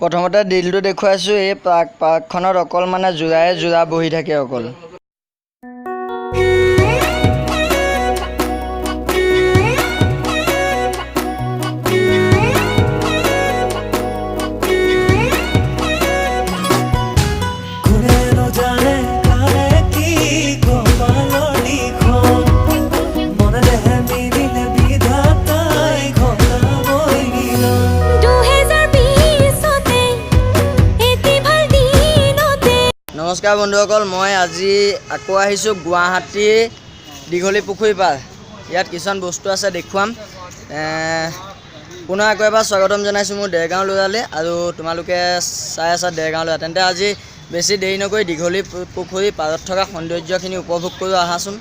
প্ৰথমতে দিলটো দেখুৱাইছোঁ। এই পাৰ্কখনত অকল মানে যোৰা বহি থাকে অকল। নমস্কাৰ বন্ধুসকল, মই আজি আকৌ আহিছোঁ গুৱাহাটীৰ দীঘলী পুখুৰী পাৰ। ইয়াত কিছুমান বস্তু আছে দেখুৱাম। পুনৰ আকৌ এবাৰ স্বাগতম জনাইছোঁ মোৰ দেৰগাঁও ল'ৰালে, আৰু তোমালোকে চাই আছা দেৰগাঁও ল'ৰা। তেন্তে আজি বেছি দেৰি নকৰি দীঘলী পুখুৰী পাৰত থকা সৌন্দৰ্যখিনি উপভোগ কৰি আহাচোন।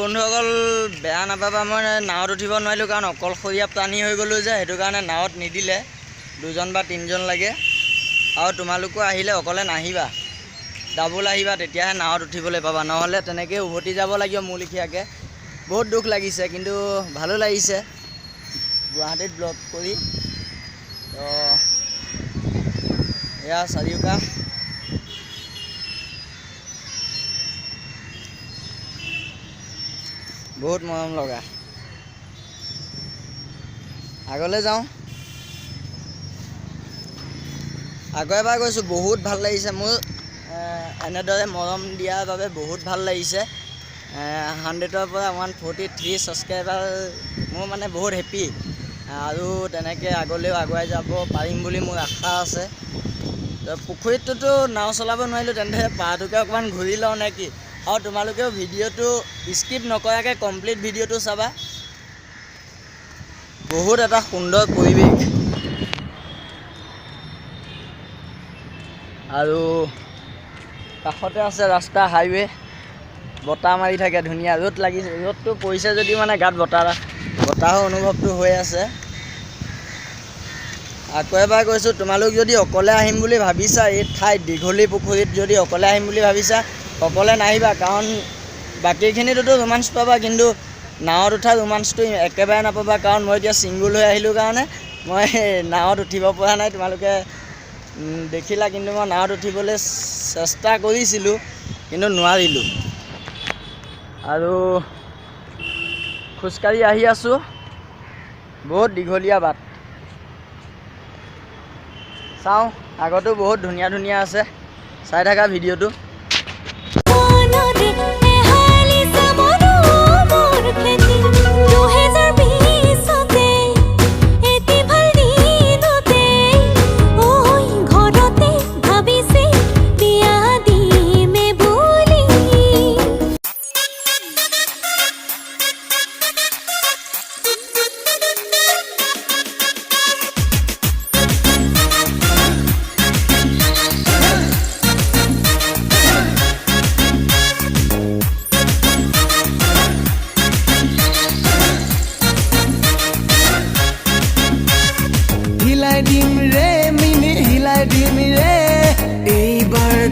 বন্ধুসকল বেয়া নাপাবা, মই নাৱত উঠিব নোৱাৰিলোঁ কাৰণ অকলশৰীয়া প্ৰাণী হৈ গ'লোঁ যে, সেইটো কাৰণে নাৱত নিদিলে। 2জন বা 3জন লাগে, আৰু তোমালোকো আহিলে অকলে নাহিবা, ডাবল আহিবা, তেতিয়াহে নাৱত উঠিবলৈ পাবা, নহ'লে তেনেকৈ উভতি যাব লাগিব মোৰ লেখীয়াকৈ। বহুত দুখ লাগিছে, কিন্তু ভালো লাগিছে গুৱাহাটীত ব্লগ কৰি। তো এয়া চাৰিওকাষ বহুত মৰম লগা। আগলৈ যাওঁ, আকৌ এবাৰ গৈছোঁ, বহুত ভাল লাগিছে মোৰ। এনেদৰে মৰম দিয়াৰ বাবে বহুত ভাল লাগিছে। 100ৰ পৰা 143 ছাবস্ক্ৰাইবাৰ, মোৰ মানে বহুত হেপ্পী। আৰু তেনেকৈ আগলৈও আগুৱাই যাব পাৰিম বুলি মোৰ আশা আছে। তো পুখুৰীটোতো নাও চলাব নোৱাৰিলোঁ, তেন্তে পাৰটোকে অকণমান ঘূৰি লওঁ নে কি। আৰু তোমালোকেও ভিডিঅ'টো স্কিপ নকৰাকৈ কমপ্লিট ভিডিঅ'টো চাবা। বহুত এটা সুন্দৰ পৰিৱেশ। আৰু কাষতে আছে ৰাস্তা হাইৱে বতাহ মাৰি থাকে ধুনীয়া ৰ'দ লাগিছে ৰ'দটো পৰিছে যদিও মানে গাত বতাহৰ অনুভৱটো হৈ আছে আকৌ এবাৰ কৈছোঁ তোমালোক যদি অকলে আহিম বুলি ভাবিছা এই ঠাইত দীঘলী পুখুৰীত যদি অকলে আহিম বুলি ভাবিছা অকলে নাহিবা কাৰণ বাকীখিনিতো ৰোমাঞ্চ পাবা কিন্তু নাৱত উঠা ৰোমাঞ্চটো একেবাৰে নাপাবা কাৰণ মই এতিয়া ছিংগুল হৈ আহিলোঁ কাৰণে মই নাৱত উঠিব পৰা নাই তোমালোকে দেখিলা কিন্তু মই নাৱত উঠিবলৈ চেষ্টা কৰিছিলোঁ কিন্তু নোৱাৰিলোঁ আৰু খোজকাঢ়ি আহি আছোঁ বহুত দীঘলীয়া বাট চাওঁ আগতো বহুত ধুনীয়া ধুনীয়া আছে চাই থাকা ভিডিঅ'টো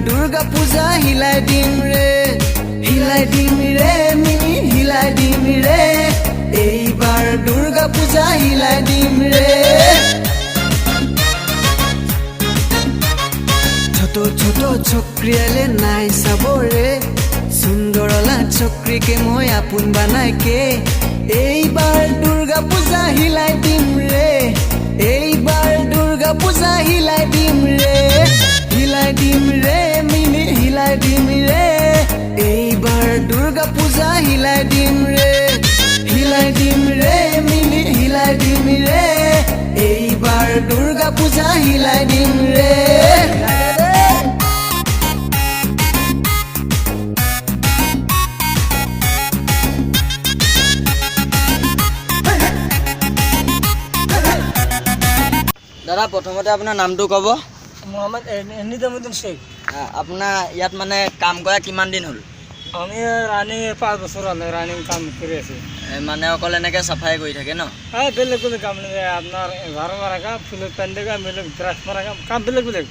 দুর্গা পূজা হিলাই দিম রে মিনি হিলাই দিম রে এইবার দুর্গা পূজা হিলাই দিম রে ছোট ছোট চক্রিয়ালে নাই চাবরে সুন্দরলা চক্রিকে মই আপোন বানাইকে এইবার দুর্গা পূজা হিলাই দিম রে এইবার দুর্গা পূজা হিলাই দিম রে মিনি হিলাই দিম রে এইবার দুর্গা পূজা হিলাই দিম রে মিনি হিলাই দিম রে এইবার দুর্গা পূজা হিলাই দিম রে দাদা প্ৰথমতে আপোনাৰ নামটো ক'ব মোহাম্মদ নিজামুদ্দিন শেখ আপোনাৰ ইয়াত মানে কাম কৰা কিমান দিন হ'ল আমি ৰানিং 5 বছৰ হল ৰানিং কাম কৰে আছি মানে অকল এনেকৈ চাফাই কৰি থাকে ন বেলেগ বেলেগ কাম নেই আপনার ঘর মারা কাম ফুল পেন্ডে কাম বেলেগ ব্রাশ মারা কাম বেলেগ বেলেগ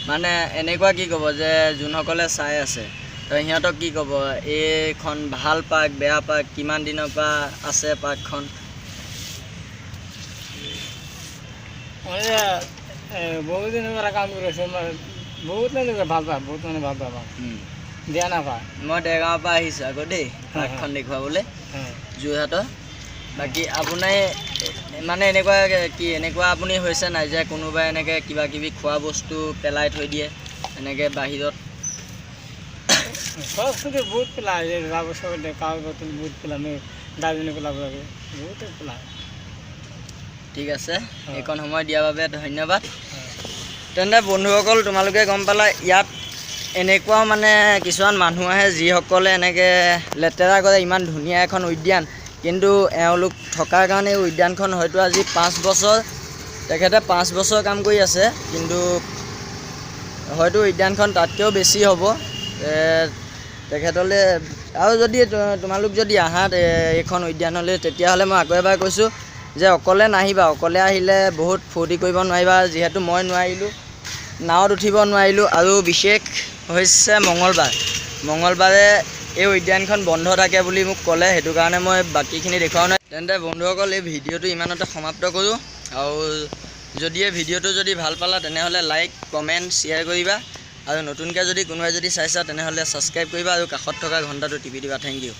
মানে এনেকুৱা কি ক'ব যে যোনসকলে চাই আছে তো সিহঁতক কি ক'ব এইখন ভাল পাৰ্ক বেয়া পাৰ্ক কিমান দিনৰ পৰা আছে পাৰ্কখন বহুত দিন কাম কৰি আছে বহুত ভাল পায় বহুত মানে ভাল পায় দিয়া নাপায় মই দেৰগাঁৱৰ পৰা আহিছোঁ আকৌ দেই পাৰ্কখন দেখুৱাবলৈ যোৰহাটৰ বাকী আপোনাৰ মানে এনেকুৱা কি এনেকুৱা আপুনি হৈছে নাই যে কোনোবাই এনেকৈ কিবা কিবি খোৱা বস্তু পেলাই থৈ দিয়ে এনেকৈ বাহিৰত সব কিছু বহুত পেলায় কাগজ কাগজ বটল বহুত পেলাম ডাষ্টবিনে পেলাব লাগে বহুত পেলায় ঠিক আছে এইকণ সময় দিয়াৰ বাবে ধন্যবাদ তেন্তে বন্ধুসকল তোমালোকে গম পালা ইয়াত এনেকুৱাও মানে কিছুমান মানুহ আহে যিসকলে এনেকৈ লেতেৰা কৰে ইমান ধুনীয়া এখন উদ্যান কিন্তু এওঁলোক থকাৰ কাৰণে এই উদ্যানখন হয়তো আজি 5 বছৰ তেখেতে 5 বছৰ কাম কৰি আছে কিন্তু হয়তো উদ্যানখন তাতকৈও বেছি হ'ব তেখেতলৈ আৰু যদি তোমালোক যদি আহা এইখন উদ্যানলৈ তেতিয়াহ'লে মই আকৌ এবাৰ কৈছোঁ যে অকলে নাহিবা অকলে আহিলে বহুত ফূৰ্তি কৰিব নোৱাৰিবা যিহেতু মই নোৱাৰিলোঁ নাৱত উঠিব নোৱাৰিলোঁ আৰু বিশেষ হৈছে মঙলবাৰে এই উদ্যানখন বন্ধ থাকে বুলি মোক ক'লে সেইটো কাৰণে মই বাকীখিনি দেখুৱাও নাই তেন্তে বন্ধুসকল এই ভিডিঅ'টো ইমানতে সমাপ্ত কৰোঁ আৰু যদি এই ভিডিঅ'টো যদি ভাল পালা তেনেহ'লে লাইক কমেণ্ট শ্বেয়াৰ কৰিবা আৰু নতুনকৈ যদি কোনোবাই যদি চাইছা তেনেহ'লে ছাবস্ক্ৰাইব কৰিবা আৰু কাষত থকা ঘণ্টাটো টিপি দিবা থেংক ইউ